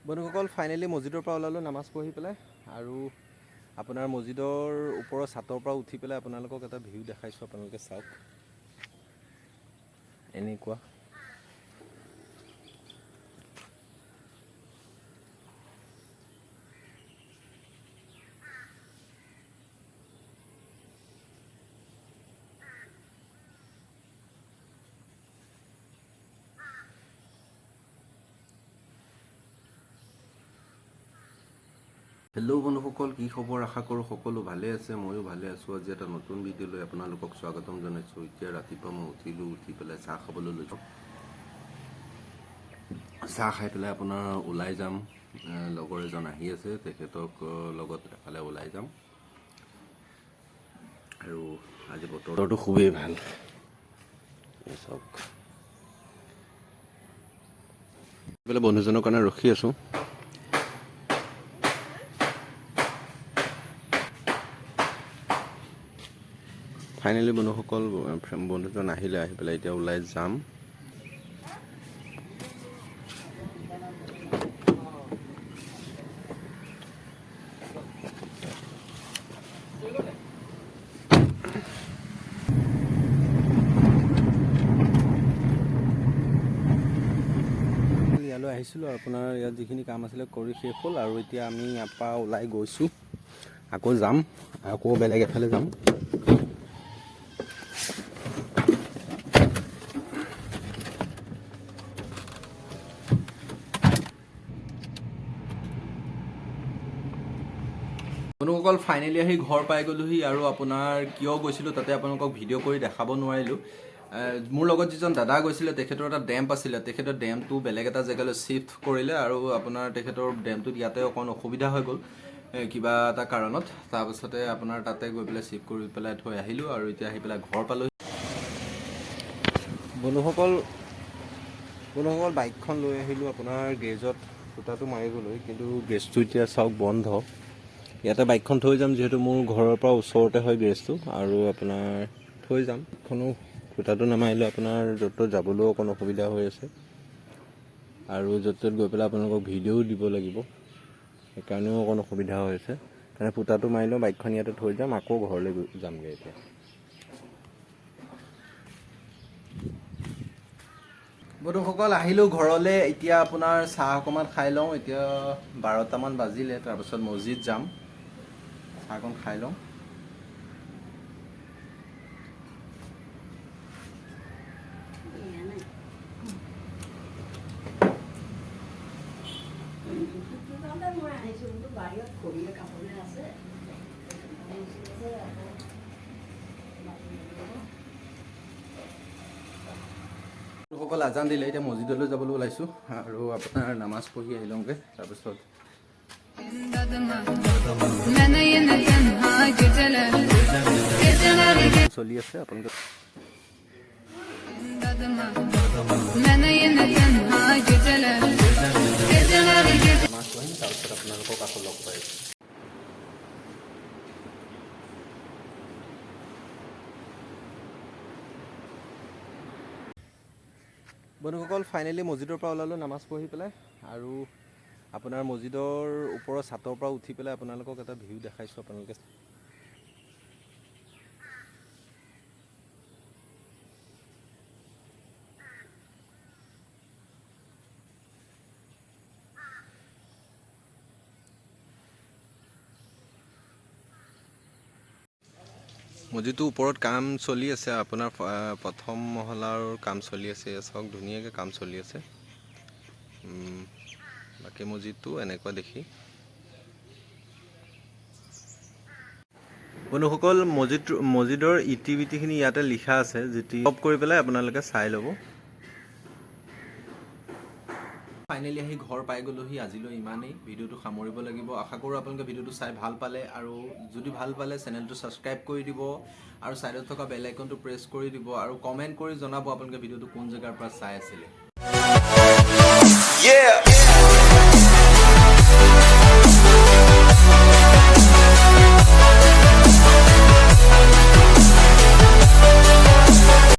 বন্ধুসকল ফাইনেলি মছজিদৰ পৰা ওলালোঁ নামাজ পঢ়ি পেলাই আৰু আপোনাৰ মছজিদৰ ওপৰৰ ছাতৰ পৰা উঠি পেলাই আপোনালোকক এটা ভিউ দেখাইছোঁ আপোনালোকে চাওক এনেকুৱা হেল্ল' বন্ধুসকল কি খবৰ আশা কৰোঁ সকলো ভালে আছে ময়ো ভালে আছোঁ আজি এটা নতুন ভিডিঅ' লৈ আপোনালোকক স্বাগতম জনাইছোঁ এতিয়া ৰাতিপুৱা মই উঠি পেলাই চাহ খাবলৈ লৈছোঁ চাহ খাই পেলাই আপোনাৰ ওলাই যাম লগৰ এজন আহি আছে তেখেতক লগত এফালে ওলাই যাম আৰু আজি বতৰটো খুবেই ভাল চাওক বন্ধুজনৰ কাৰণে ৰখি আছোঁ ফাইনেলি বন্ধুসকল বন্ধুজন আহিলে আহি পেলাই এতিয়া ওলাই যাম ইয়ালৈ আহিছিলোঁ আপোনাৰ ইয়াত যিখিনি কাম আছিলে কৰি শেষ হ'ল আৰু এতিয়া আমি ইয়াৰ পৰা ওলাই গৈছোঁ আকৌ যাম আকৌ বেলেগ এফালে যাম বন্ধুসকল ফাইনেলি আহি ঘৰ পাই গ'লোহি আৰু আপোনাৰ কিয় গৈছিলোঁ তাতে আপোনালোকক ভিডিঅ' কৰি দেখাব নোৱাৰিলোঁ মোৰ লগত যিজন দাদা গৈছিলে তেখেতৰ এটা ডেম্প আছিলে তেখেতৰ ডেম্পটো বেলেগ এটা জেগালৈ শ্বিফ্ট কৰিলে আৰু আপোনাৰ তেখেতৰ ডেম্পটোত ইয়াতে অকণ অসুবিধা হৈ গ'ল কিবা এটা কাৰণত তাৰপিছতে আপোনাৰ তাতে গৈ পেলাই শ্বিফ্ট কৰি পেলাই থৈ আহিলোঁ আৰু এতিয়া আহি পেলাই ঘৰ পালোঁ বন্ধুসকল বাইকখন লৈ আহিলোঁ আপোনাৰ গেৰেজত ফুটাটো মাৰিবলৈ কিন্তু গেৰেজটো এতিয়া চাওক বন্ধ ইয়াতে বাইকখন থৈ যাম যিহেতু মোৰ ঘৰৰ পৰা ওচৰতে হয় গেৰেজটো আৰু আপোনাৰ থৈ যাম এখনো ফুটাটো নামাৰিলে আপোনাৰ য'ত ত'ত যাবলৈও অকণ অসুবিধা হৈ আছে আৰু য'ত ত'ত গৈ পেলাই আপোনালোকক ভিডিঅ'ও দিব লাগিব সেইকাৰণেও অকণ অসুবিধা হৈ আছে সেইকাৰণে ফুটাটো মাৰিলেও বাইকখন ইয়াতে থৈ যাম আকৌ ঘৰলৈ যামগৈ এতিয়া বন্ধুসকল আহিলোঁ ঘৰলৈ এতিয়া আপোনাৰ চাহ অকণমান খাই লওঁ এতিয়া 12টামান বাজিলে তাৰপিছত মছজিদ যাম চাহকণ খাই লওঁ সকল আজান দিলে এতিয়া মছজিদলৈ যাবলৈ ওলাইছোঁ আৰু আপোনাৰ নামাজ পঢ়ি আহি লওঁগৈ তাৰপিছত চলি আছে আপোনালোকে নামাজ পঢ়িম তাৰপিছত আপোনালোকক আকৌ লগ পাই বন্ধুসকল ফাইনেলি মছজিদৰ পৰা ওলালোঁ নামাজ পঢ়ি পেলাই আৰু আপোনাৰ মছজিদৰ ওপৰৰ ছাতৰ পৰা উঠি পেলাই আপোনালোকক এটা ভিউ দেখাইছোঁ আপোনালোকে মছজিদটোৰ ওপৰত কাম চলি আছে আপোনাৰ প্ৰথম মহলাৰ কাম চলি আছে চাওক ধুনীয়াকৈ কাম চলি আছে বাকী মছজিদটো এনেকুৱা দেখি বন্ধুসকল মছজিদৰ ইটিভিটিখিনি ইয়াতে লিখা আছে যিটি অফ কৰি পেলাই আপোনালোকে চাই ল'ব ফাইনেলি আহি ঘৰ পাই গ'লোহি আজিলৈ ইমানেই ভিডিঅ'টো সামৰিব লাগিব আশা কৰোঁ আপোনালোকে ভিডিঅ'টো চাই ভাল পালে আৰু যদি ভাল পালে চেনেলটো ছাবস্ক্ৰাইব কৰি দিব আৰু ছাইডত থকা বেল আইকনটো প্ৰেছ কৰি দিব আৰু কমেণ্ট কৰি জনাব আপোনালোকে ভিডিঅ'টো কোন জেগাৰ পৰা চাই আছিলে